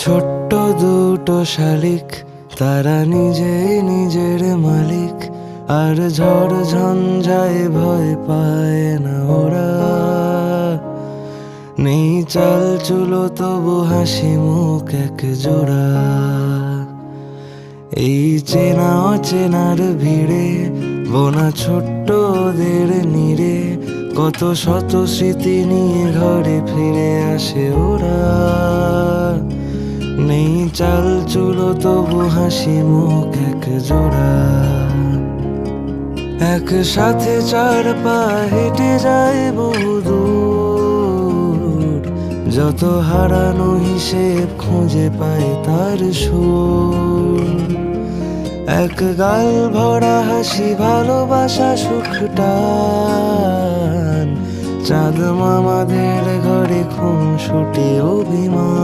ছোট্ট দুটো শালিক, তারা নিজেই নিজের মালিক, আর ঝড় ঝঞ্ঝায় ভয় পায় না ওরা। নেই চাল চুলো তবু হাসি মুখ এক জোড়া। এই চেনা অচেনার ভিড়ে বোনা ছোট্ট ওদের নিরে, কত শত স্মৃতি নিয়ে ঘরে ফিরে আসে ওরা। নেই চাল চুলো তবু হাসি মুখ এক জোড়া। একসাথে চার পা হেঁটে যায় বহুদূর, যত হারানো হিসেব খুঁজে পায় তার সুর। এক গাল ভরা হাসি, ভালোবাসা, সুখটান, চাঁদ মামাদের ঘরে খুনসুটি অভিমান।